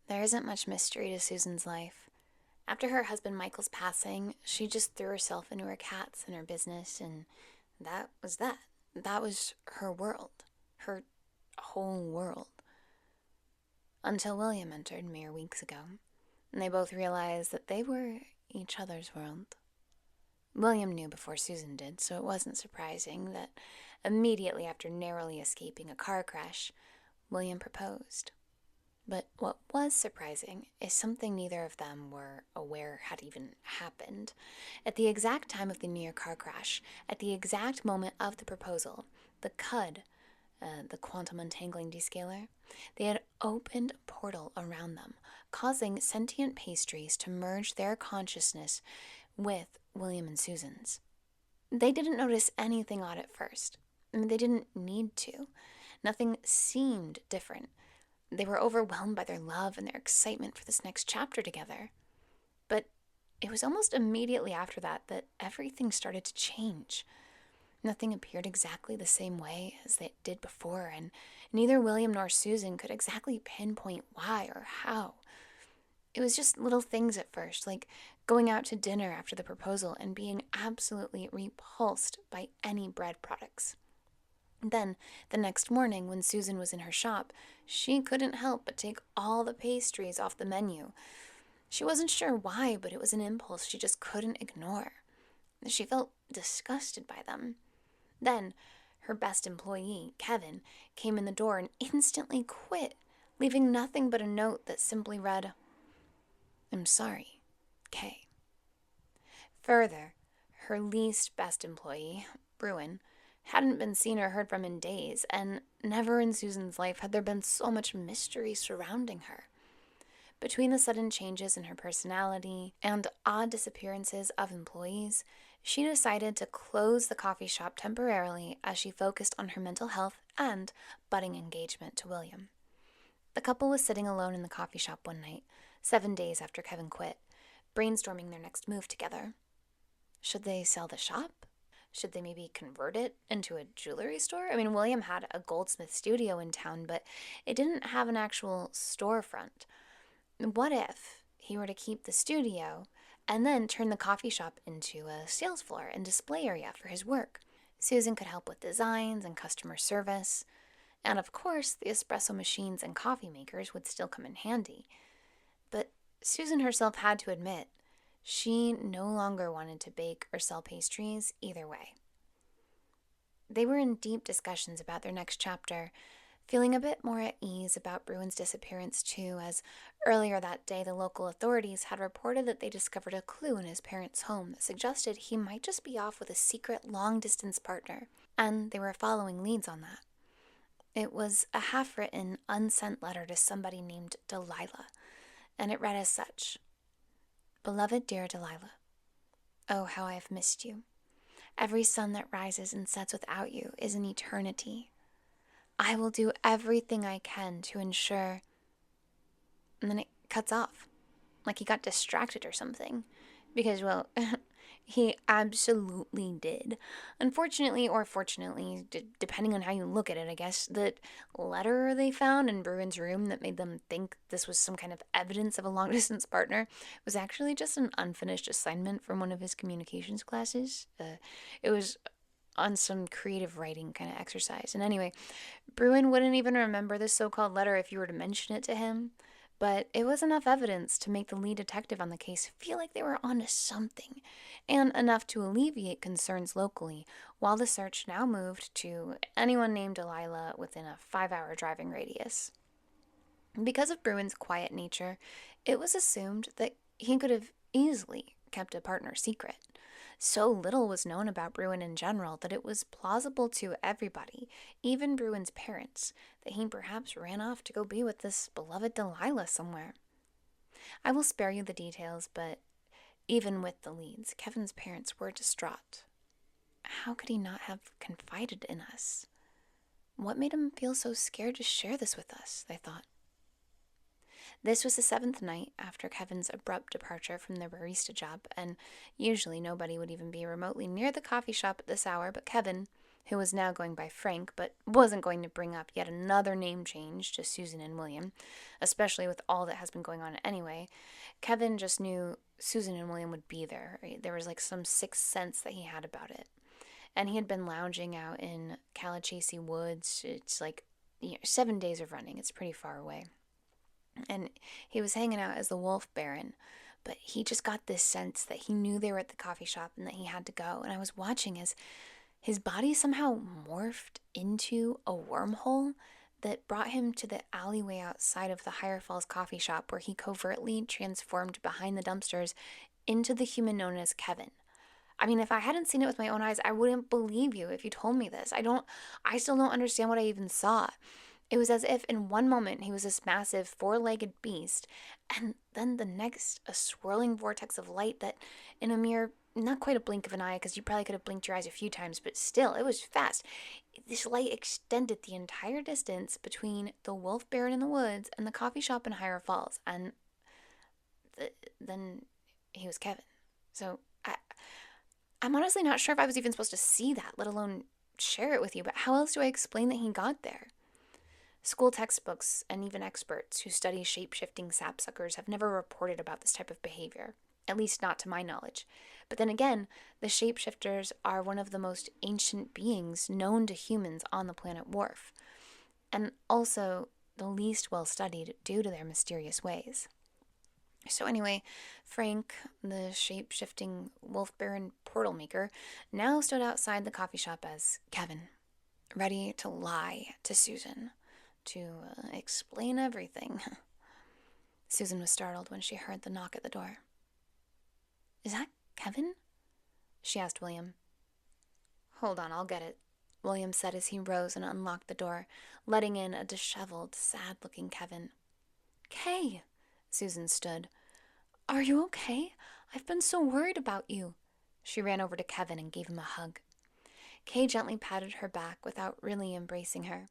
There isn't much mystery to Susan's life. After her husband Michael's passing, she just threw herself into her cats and her business, and that was that. That was her world. Her whole world. Until William entered mere weeks ago, and they both realized that they were each other's world. William knew before Susan did, so it wasn't surprising that immediately after narrowly escaping a car crash, William proposed. But what was surprising is something neither of them were aware had even happened. At the exact time of the near car crash, at the exact moment of the proposal, the CUD, the quantum untangling descaler, they had opened a portal around them, causing sentient pastries to merge their consciousness with William and Susan's. They didn't notice anything odd at first. They didn't need to. Nothing seemed different. They were overwhelmed by their love and their excitement for this next chapter together. But it was almost immediately after that that everything started to change. Nothing appeared exactly the same way as it did before, and neither William nor Susan could exactly pinpoint why or how. It was just little things at first, like going out to dinner after the proposal and being absolutely repulsed by any bread products. Then, the next morning, when Susan was in her shop, she couldn't help but take all the pastries off the menu. She wasn't sure why, but it was an impulse she just couldn't ignore. She felt disgusted by them. Then, her best employee, Kevin, came in the door and instantly quit, leaving nothing but a note that simply read, "I'm sorry, Kay." Further, her least best employee, Bruin, hadn't been seen or heard from in days, and never in Susan's life had there been so much mystery surrounding her. Between the sudden changes in her personality and odd disappearances of employees, she decided to close the coffee shop temporarily as she focused on her mental health and budding engagement to William. The couple was sitting alone in the coffee shop one night, 7 days after Kevin quit, brainstorming their next move together. Should they sell the shop? Should they maybe convert it into a jewelry store? I mean, William had a goldsmith studio in town, but it didn't have an actual storefront. What if he were to keep the studio and then turn the coffee shop into a sales floor and display area for his work? Susan could help with designs and customer service. And of course, the espresso machines and coffee makers would still come in handy. But Susan herself had to admit she no longer wanted to bake or sell pastries either way. They were in deep discussions about their next chapter, feeling a bit more at ease about Bruin's disappearance too, as earlier that day the local authorities had reported that they discovered a clue in his parents' home that suggested he might just be off with a secret long-distance partner, and they were following leads on that. It was a half-written, unsent letter to somebody named Delilah, and it read as such: "Beloved dear Delilah, oh, how I have missed you. Every sun that rises and sets without you is an eternity. I will do everything I can to ensure..." And then it cuts off, like he got distracted or something. Because, well, he absolutely did. Unfortunately, or fortunately, depending on how you look at it, I guess, the letter they found in Bruin's room that made them think this was some kind of evidence of a long-distance partner was actually just an unfinished assignment from one of his communications classes. It was on some creative writing kind of exercise. And anyway, Bruin wouldn't even remember this so-called letter if you were to mention it to him. But it was enough evidence to make the lead detective on the case feel like they were onto something, and enough to alleviate concerns locally, while the search now moved to anyone named Delilah within a 5-hour driving radius. Because of Bruin's quiet nature, it was assumed that he could have easily kept a partner secret. So little was known about Bruin in general that it was plausible to everybody, even Bruin's parents, that he perhaps ran off to go be with this beloved Delilah somewhere. I will spare you the details, but even with the leads, Kevin's parents were distraught. How could he not have confided in us? What made him feel so scared to share this with us, they thought. This was the 7th night after Kevin's abrupt departure from the barista job, and usually nobody would even be remotely near the coffee shop at this hour but Kevin, who was now going by Frank, but wasn't going to bring up yet another name change to Susan and William, especially with all that has been going on anyway. Kevin just knew Susan and William would be there. Right? There was like some sixth sense that he had about it. And he had been lounging out in Calachasy Woods. It's like 7 days of running. It's pretty far away. And he was hanging out as the Wolf Baron, but he just got this sense that he knew they were at the coffee shop and that he had to go. And I was watching as his body somehow morphed into a wormhole that brought him to the alleyway outside of the Higher Falls coffee shop, where he covertly transformed behind the dumpsters into the human known as Kevin. I mean, if I hadn't seen it with my own eyes, I wouldn't believe you if you told me this. I still don't understand what I even saw. It was as if in one moment he was this massive four-legged beast, and then the next a swirling vortex of light that, in a mere, not quite a blink of an eye, because you probably could have blinked your eyes a few times, but still, it was fast. This light extended the entire distance between the Wolf Baron in the woods and the coffee shop in Higher Falls, and then he was Kevin. So I'm honestly not sure if I was even supposed to see that, let alone share it with you, but how else do I explain that he got there? School textbooks and even experts who study shape-shifting sapsuckers have never reported about this type of behavior, at least not to my knowledge. But then again, the shapeshifters are one of the most ancient beings known to humans on the planet Worf, and also the least well-studied due to their mysterious ways. So anyway, Frank, the shape-shifting Wolf Baron portal maker, now stood outside the coffee shop as Kevin, ready to lie to Susan, to explain everything. Susan was startled when she heard the knock at the door. "Is that Kevin?" she asked William. "Hold on, I'll get it," William said as he rose and unlocked the door, letting in a disheveled, sad-looking Kevin. "Kay," Susan stood. "Are you okay? I've been so worried about you." She ran over to Kevin and gave him a hug. Kay gently patted her back without really embracing her.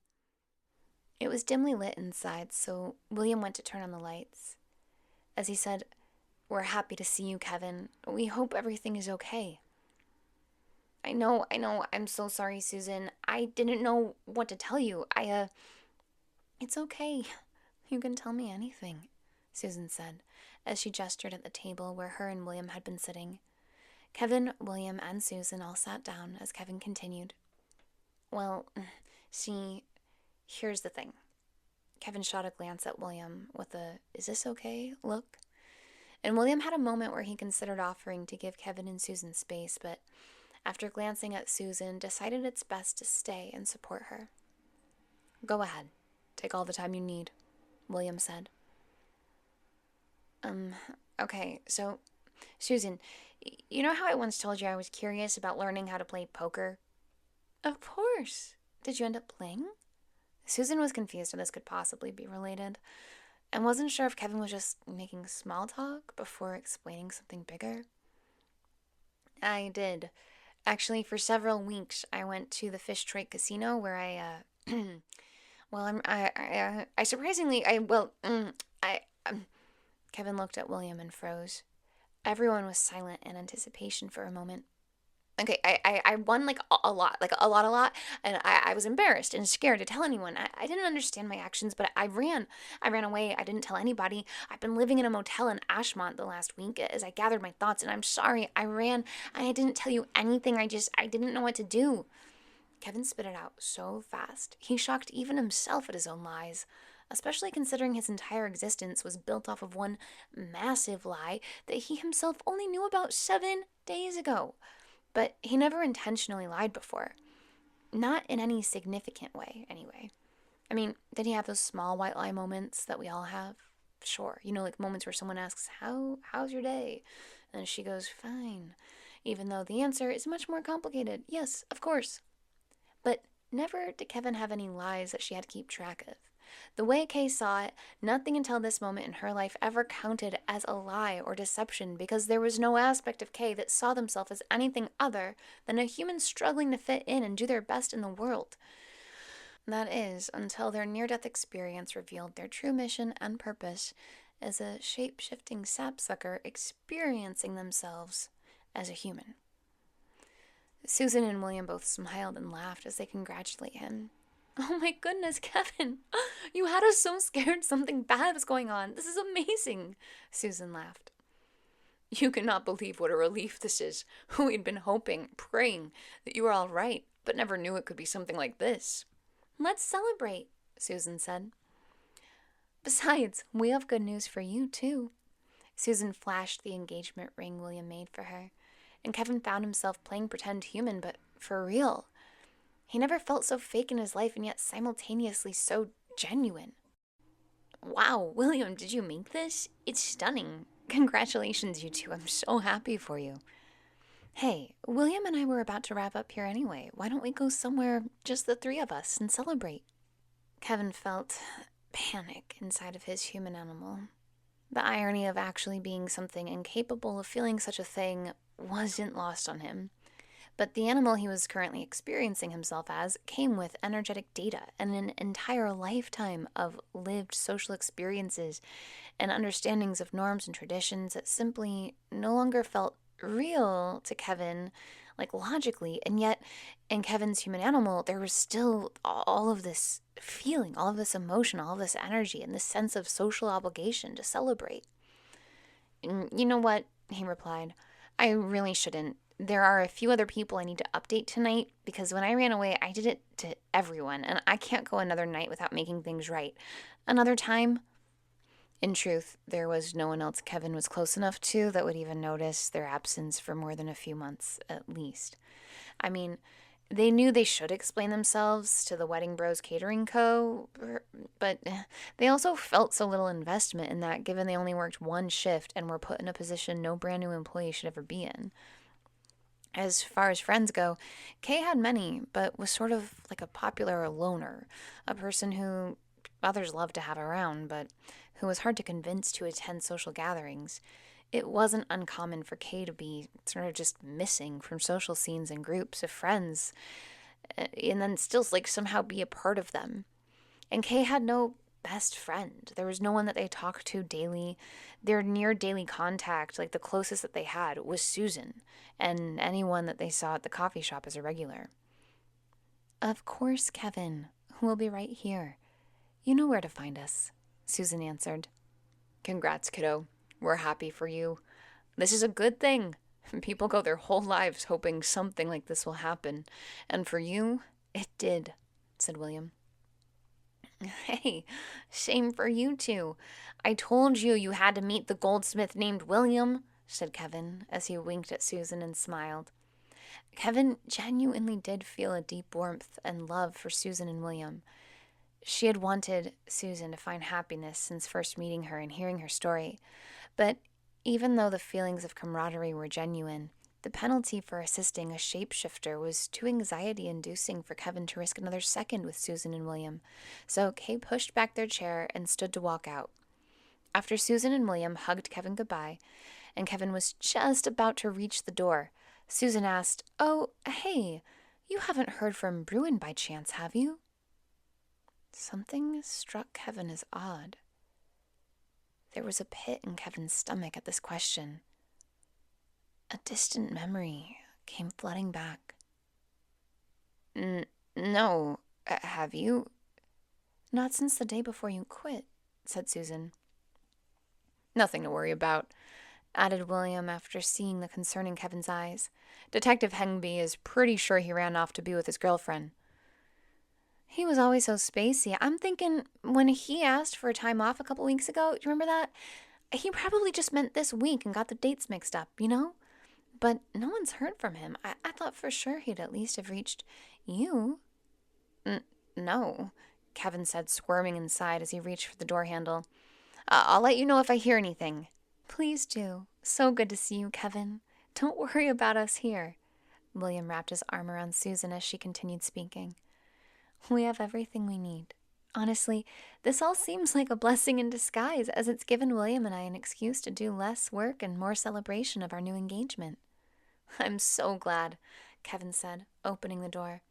It was dimly lit inside, so William went to turn on the lights. As he said, "We're happy to see you, Kevin. We hope everything is okay." I know. I'm so sorry, Susan. I didn't know what to tell you. It's okay. You can tell me anything," Susan said, as she gestured at the table where her and William had been sitting. Kevin, William, and Susan all sat down as Kevin continued. "Well, see, here's the thing." Kevin shot a glance at William with a "is this okay" look. And William had a moment where he considered offering to give Kevin and Susan space, but after glancing at Susan, decided it's best to stay and support her. "Go ahead. Take all the time you need," William said. Okay, so, Susan, you know how I once told you I was curious about learning how to play poker? Of course. Did you end up playing? Susan was confused how this could possibly be related, and wasn't sure if Kevin was just making small talk before explaining something bigger. "I did. Actually, for several weeks, I went to the Fish Trade Casino where I surprisingly, Kevin looked at William and froze. Everyone was silent in anticipation for a moment. Okay, I won like a lot, and I was embarrassed and scared to tell anyone. I didn't understand my actions, but I ran away. I didn't tell anybody. I've been living in a motel in Ashmont the last week as I gathered my thoughts, and I'm sorry. I ran, and I didn't tell you anything. I didn't know what to do." Kevin spit it out so fast, he shocked even himself at his own lies, especially considering his entire existence was built off of one massive lie that he himself only knew about 7 days ago. But he never intentionally lied before. Not in any significant way, anyway. I mean, did he have those small white lie moments that we all have? Sure. Like moments where someone asks, how's your day? And she goes, "Fine." Even though the answer is much more complicated. Yes, of course. But never did Kevin have any lies that she had to keep track of. The way Kay saw it, nothing until this moment in her life ever counted as a lie or deception, because there was no aspect of Kay that saw themselves as anything other than a human struggling to fit in and do their best in the world. That is, until their near-death experience revealed their true mission and purpose as a shape-shifting sapsucker experiencing themselves as a human. Susan and William both smiled and laughed as they congratulate him. Oh my goodness, Kevin! You had us so scared something bad was going on. This is amazing, Susan laughed. You cannot believe what a relief this is. We'd been hoping, praying that you were all right, but never knew it could be something like this. Let's celebrate, Susan said. Besides, we have good news for you, too. Susan flashed the engagement ring William made for her, and Kevin found himself playing pretend human, but for real. He never felt so fake in his life and yet simultaneously so genuine. Wow, William, did you make this? It's stunning. Congratulations, you two. I'm so happy for you. Hey, William and I were about to wrap up here anyway. Why don't we go somewhere, just the three of us, and celebrate? Kevin felt panic inside of his human animal. The irony of actually being something incapable of feeling such a thing wasn't lost on him. But the animal he was currently experiencing himself as came with energetic data and an entire lifetime of lived social experiences and understandings of norms and traditions that simply no longer felt real to Kevin, like logically. And yet, in Kevin's human animal, there was still all of this feeling, all of this emotion, all of this energy, and this sense of social obligation to celebrate. You know what? He replied. I really shouldn't. There are a few other people I need to update tonight because when I ran away, I did it to everyone, and I can't go another night without making things right. Another time? In truth, there was no one else Kevin was close enough to that would even notice their absence for more than a few months, at least. I mean, they knew they should explain themselves to the Wedding Bros Catering Co., but they also felt so little investment in that given they only worked one shift and were put in a position no brand new employee should ever be in. As far as friends go, Kay had many, but was sort of like a popular loner, a person who others loved to have around, but who was hard to convince to attend social gatherings. It wasn't uncommon for Kay to be sort of just missing from social scenes and groups of friends, and then still like somehow be a part of them. And Kay had no best friend. There was no one that they talked to daily. Their near daily contact, like the closest that they had, was Susan, and anyone that they saw at the coffee shop as a regular. Of course, Kevin. We'll be right here. You know where to find us, Susan answered. Congrats, kiddo. We're happy for you. This is a good thing. People go their whole lives hoping something like this will happen. And for you, it did, said William. Hey, shame for you two. I told you you had to meet the goldsmith named William, said Kevin as he winked at Susan and smiled. Kevin genuinely did feel a deep warmth and love for Susan and William. She had wanted Susan to find happiness since first meeting her and hearing her story, but even though the feelings of camaraderie were genuine, the penalty for assisting a shapeshifter was too anxiety-inducing for Kevin to risk another second with Susan and William, so Kay pushed back their chair and stood to walk out. After Susan and William hugged Kevin goodbye, and Kevin was just about to reach the door, Susan asked, "Oh, hey, you haven't heard from Bruin by chance, have you?" Something struck Kevin as odd. There was a pit in Kevin's stomach at this question. A distant memory came flooding back. No, have you? Not since the day before you quit, said Susan. Nothing to worry about, added William after seeing the concern in Kevin's eyes. Detective Hengby is pretty sure he ran off to be with his girlfriend. He was always so spacey. I'm thinking when he asked for a time off a couple weeks ago, do you remember that? He probably just meant this week and got the dates mixed up, you know? But no one's heard from him. I thought for sure he'd at least have reached you. No, Kevin said, squirming inside as he reached for the door handle. I'll let you know if I hear anything. Please do. So good to see you, Kevin. Don't worry about us here. William wrapped his arm around Susan as she continued speaking. We have everything we need. Honestly, this all seems like a blessing in disguise, as it's given William and I an excuse to do less work and more celebration of our new engagement. I'm so glad, Kevin said, opening the door.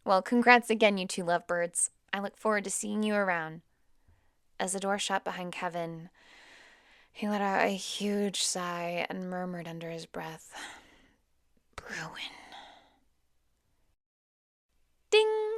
Well, congrats again, you two lovebirds. I look forward to seeing you around. As the door shut behind Kevin, he let out a huge sigh and murmured under his breath, Bruin. Ding!